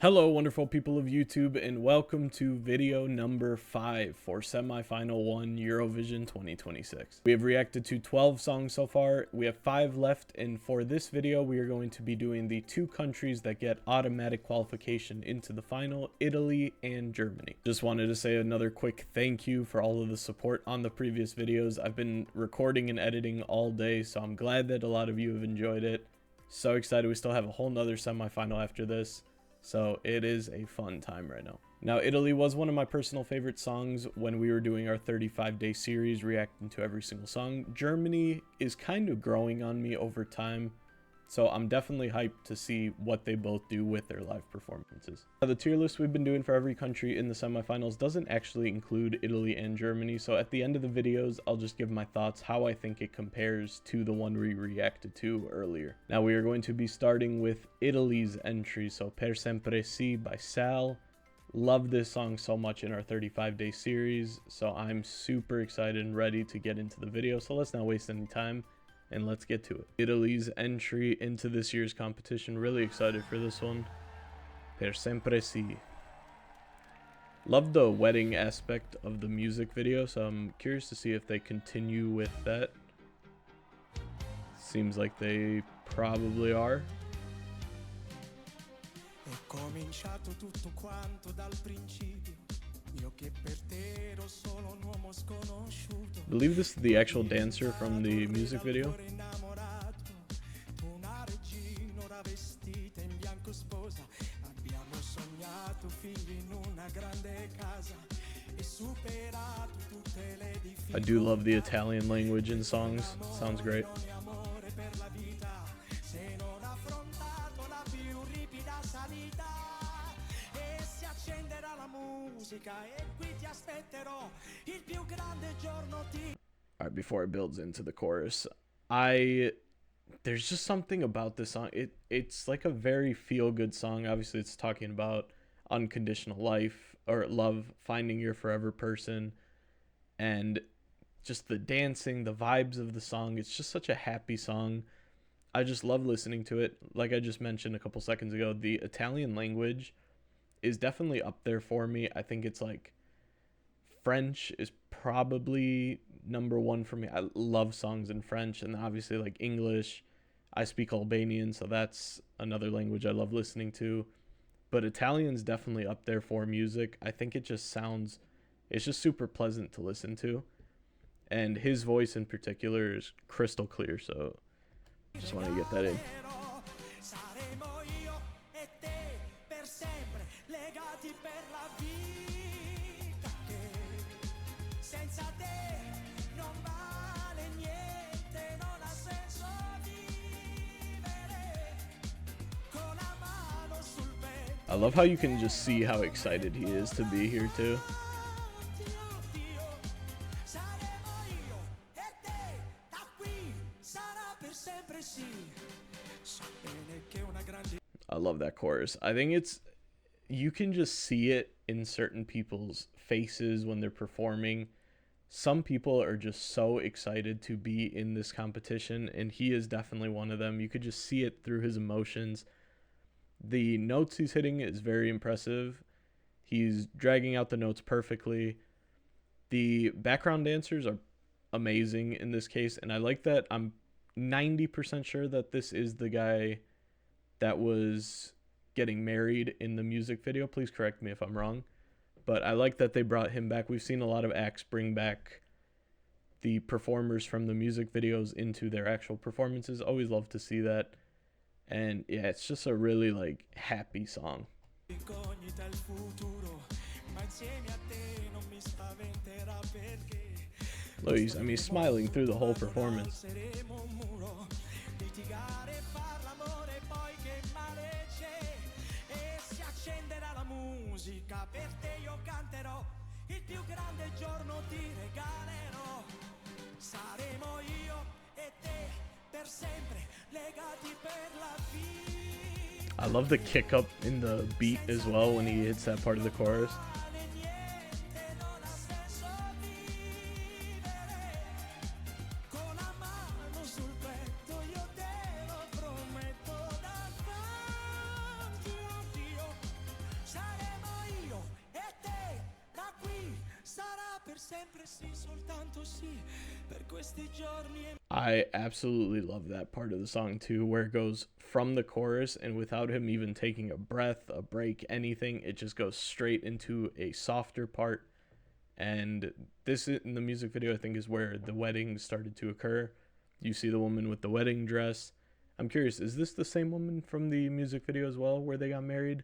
Hello, wonderful people of YouTube, and welcome to video number 5 for Semi-Final 1 Eurovision 2026. We have reacted to 12 songs so far. We have 5 left, and for this video, we are going to be doing the 2 countries that get automatic qualification into the final, Italy and Germany. Just wanted to say another quick thank you for all of the support on the previous videos. I've been recording and editing all day, so I'm glad that a lot of you have enjoyed it. So excited. We still have a whole nother semi-final after this. So it is a fun time right now. Now, Italy was one of my personal favorite songs when we were doing our 35-day series reacting to every single song. Germany is kind of growing on me over time, so I'm definitely hyped to see what they both do with their live performances. Now, the tier list we've been doing for every country in the semifinals doesn't actually include Italy and Germany, so at the end of the videos, I'll just give my thoughts how I think it compares to the one we reacted to earlier. Now, we are going to be starting with Italy's entry, so Per Sempre Si by Sal. Love this song so much in our 35-day series, so I'm super excited and ready to get into the video, so let's not waste any time. And let's get to it. Italy's entry into this year's competition. Really excited for this one. Per Sempre Si. Love the wedding aspect of the music video, so I'm curious to see if they continue with that. Seems like they probably are. I believe this is the actual dancer from the music video. I do love the Italian language in songs. Sounds great. Alright, before it builds into the chorus, there's just something about this song. It's like a very feel-good song. Obviously, it's talking about unconditional life or love, finding your forever person, and just the dancing, the vibes of the song. It's just such a happy song. I just love listening to it. Like I just mentioned a couple seconds ago, the Italian language is definitely up there for me. I think it's like French is probably #1 for me. I love songs in French, and obviously like English. I speak Albanian, so that's another language I love listening to. But Italian's definitely up there for music. I think it just sounds, it's just super pleasant to listen to. And his voice in particular is crystal clear, so just want to get that in. I love how you can just see how excited he is to be here too. I love that chorus. I think you can just see it in certain people's faces when they're performing. Some people are just so excited to be in this competition, and he is definitely one of them. You could just see it through his emotions. The notes he's hitting is very impressive. He's dragging out the notes perfectly. The background dancers are amazing in this case, and I like that. I'm 90% sure that this is the guy that was getting married in the music video. Please correct me if I'm wrong. But I like that they brought him back. We've seen a lot of acts bring back the performers from the music videos into their actual performances. Always love to see that. And yeah, it's just a really like happy song. Look, he's smiling through the whole performance. I love the kick up in the beat as well when he hits that part of the chorus. I absolutely love that part of the song too, where it goes from the chorus and without him even taking a breath, a break, anything, it just goes straight into a softer part. And this in the music video, I think, is where the wedding started to occur. You see the woman with the wedding dress. I'm curious, is this the same woman from the music video as well, where they got married?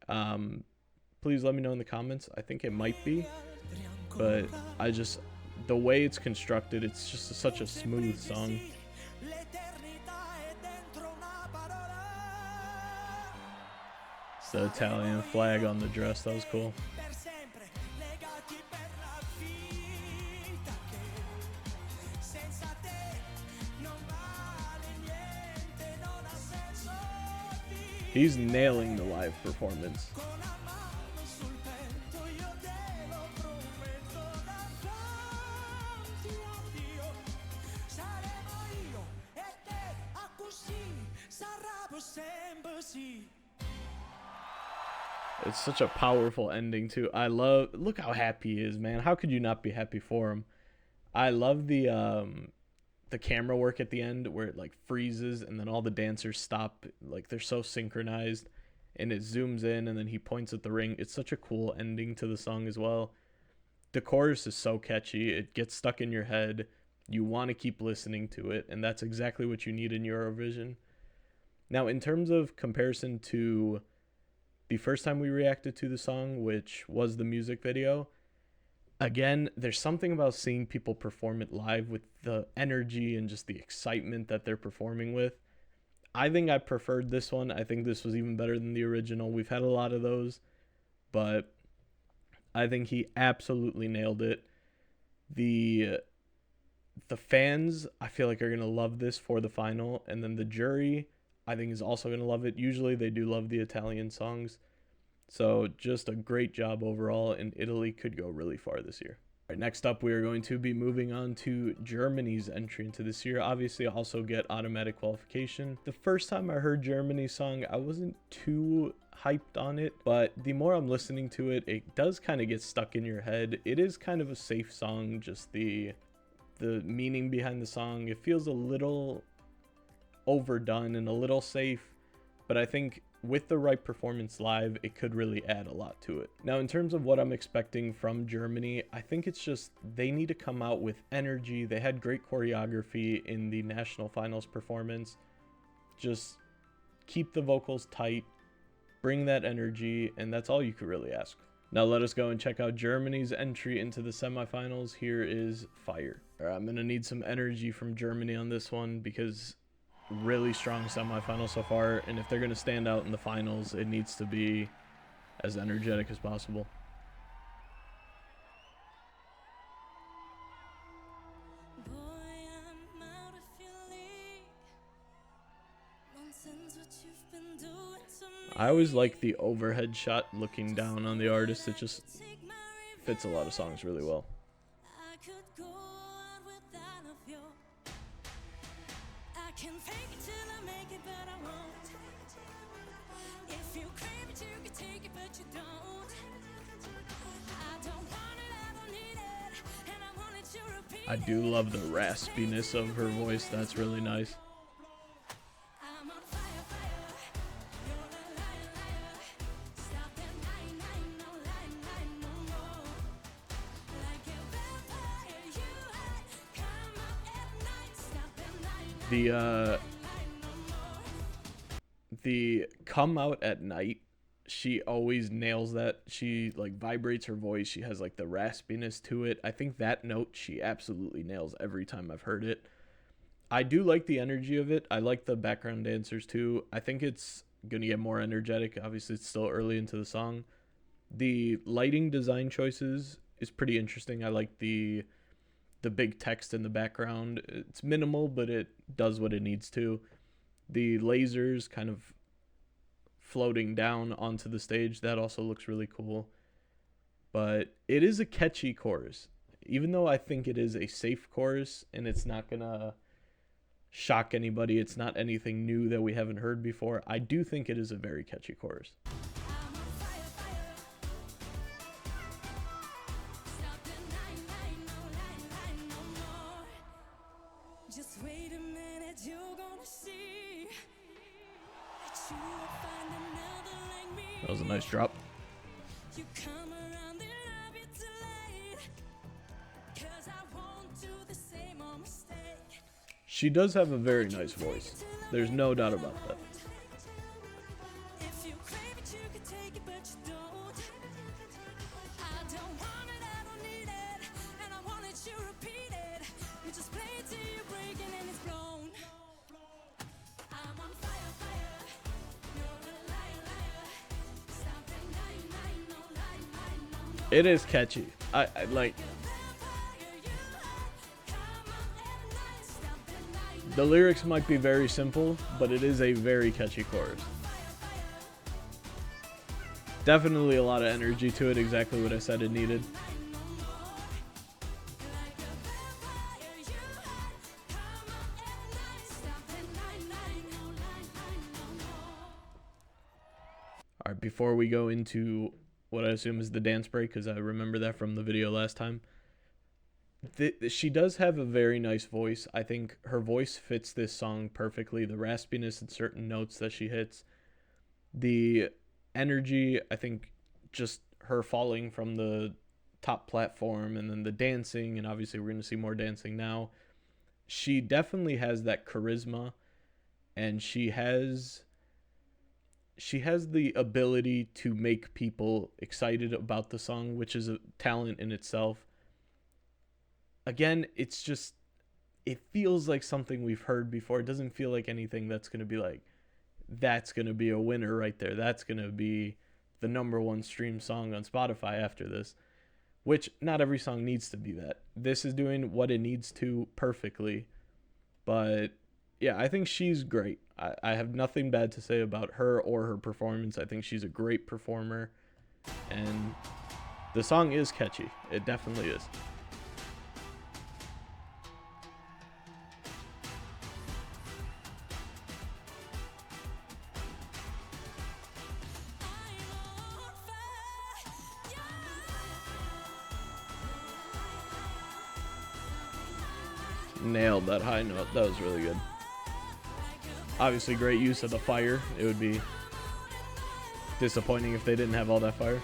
Please let me know in the comments. I think it might be, but the way it's constructed, it's just such a smooth song. The Italian flag on the dress, that was cool. He's nailing the live performance. It's such a powerful ending too. Look how happy he is, man. How could you not be happy for him? I love the camera work at the end where it like freezes and then all the dancers stop, like they're so synchronized, and it zooms in and then he points at the ring. It's such a cool ending to the song as well. The chorus is so catchy. It gets stuck in your head. You want to keep listening to it, and that's exactly what you need in Eurovision. Now, in terms of comparison to the first time we reacted to the song, which was the music video, again, there's something about seeing people perform it live with the energy and just the excitement that they're performing with. I think I preferred this one. I think this was even better than the original. We've had a lot of those, but I think he absolutely nailed it. The fans, I feel like, are going to love this for the final, and then the jury, I think, is also going to love it. Usually they do love the Italian songs. So just a great job overall, and Italy could go really far this year. All right, next up, we are going to be moving on to Germany's entry into this year. Obviously, also get automatic qualification. The first time I heard Germany's song, I wasn't too hyped on it, but the more I'm listening to it, it does kind of get stuck in your head. It is kind of a safe song, just the meaning behind the song. It feels a little overdone and a little safe, but I think with the right performance live, it could really add a lot to it. Now, in terms of what I'm expecting from Germany, I think it's just they need to come out with energy. They had great choreography in the national finals performance. Just keep the vocals tight, bring that energy, and that's all you could really ask. Now let us go and check out Germany's entry into the semifinals. Here is Fire. All right, I'm gonna need some energy from Germany on this one because really strong semifinal so far, and if they're going to stand out in the finals, it needs to be as energetic as possible. I always like the overhead shot looking down on the artist. It just fits a lot of songs really well. I do love the raspiness of her voice. That's really nice. The come out at night, she always nails that. She like vibrates her voice. She has like the raspiness to it. I think that note she absolutely nails every time I've heard it. I do like the energy of it. I like the background dancers too. I think it's gonna get more energetic. Obviously, it's still early into the song. The lighting design choices is pretty interesting. I like the big text in the background. It's minimal, but it does what it needs to. The lasers kind of floating down onto the stage, that also looks really cool. But it is a catchy chorus. Even though I think it is a safe chorus and it's not gonna shock anybody, it's not anything new that we haven't heard before, I do think it is a very catchy chorus. That was a nice drop. She does have a very nice voice. There's no doubt about that. It is catchy. I like. The lyrics might be very simple, but it is a very catchy chorus. Definitely a lot of energy to it, exactly what I said it needed. Alright, before we go into what I assume is the dance break, because I remember that from the video last time. She does have a very nice voice. I think her voice fits this song perfectly. The raspiness in certain notes that she hits. The energy, I think just her falling from the top platform and then the dancing, and obviously we're going to see more dancing now. She definitely has that charisma, and she has the ability to make people excited about the song, which is a talent in itself. Again, it feels like something we've heard before. It doesn't feel like anything that's going to be like, that's going to be a winner right there. That's going to be the #1 stream song on Spotify after this, which not every song needs to be that. This is doing what it needs to perfectly. But yeah, I think she's great. I have nothing bad to say about her or her performance. I think she's a great performer. And the song is catchy. It definitely is. Nailed that high note. That was really good. Obviously, great use of the fire. It would be disappointing if they didn't have all that fire.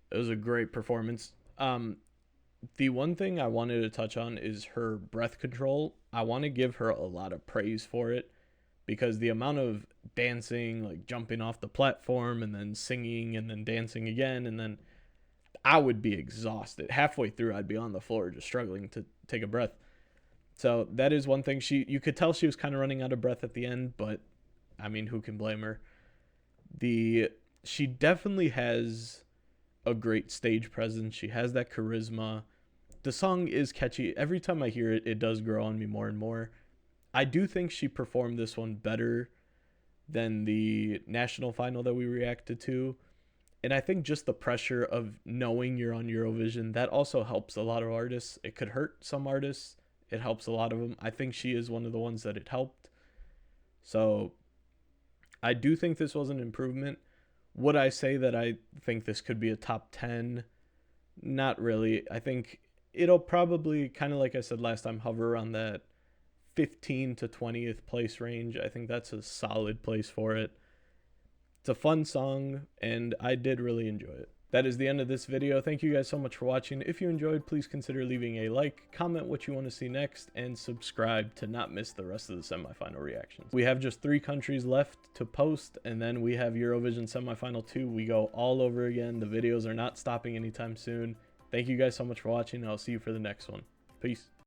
It was a great performance. The one thing I wanted to touch on is her breath control. I want to give her a lot of praise for it, because the amount of dancing, like jumping off the platform and then singing and then dancing again, and then I would be exhausted. Halfway through, I'd be on the floor just struggling to take a breath. So that is one thing. You could tell she was kind of running out of breath at the end, but I mean, who can blame her? She definitely has a great stage presence. She has that charisma. The song is catchy. Every time I hear it, it does grow on me more and more. I do think she performed this one better than the national final that we reacted to. And I think just the pressure of knowing you're on Eurovision, that also helps a lot of artists. It could hurt some artists. It helps a lot of them. I think she is one of the ones that it helped. So I do think this was an improvement. Would I say that I think this could be a top 10? Not really. I think it'll probably, kind of like I said last time, hover around that 15th to 20th place range. I think that's a solid place for it. It's a fun song, and I did really enjoy it. That is the end of this video. Thank you guys so much for watching. If you enjoyed, please consider leaving a like, comment what you want to see next, and subscribe to not miss the rest of the semifinal reactions. We have just 3 countries left to post, and then we have Eurovision Semifinal 2. We go all over again. The videos are not stopping anytime soon. Thank you guys so much for watching. I'll see you for the next one. Peace.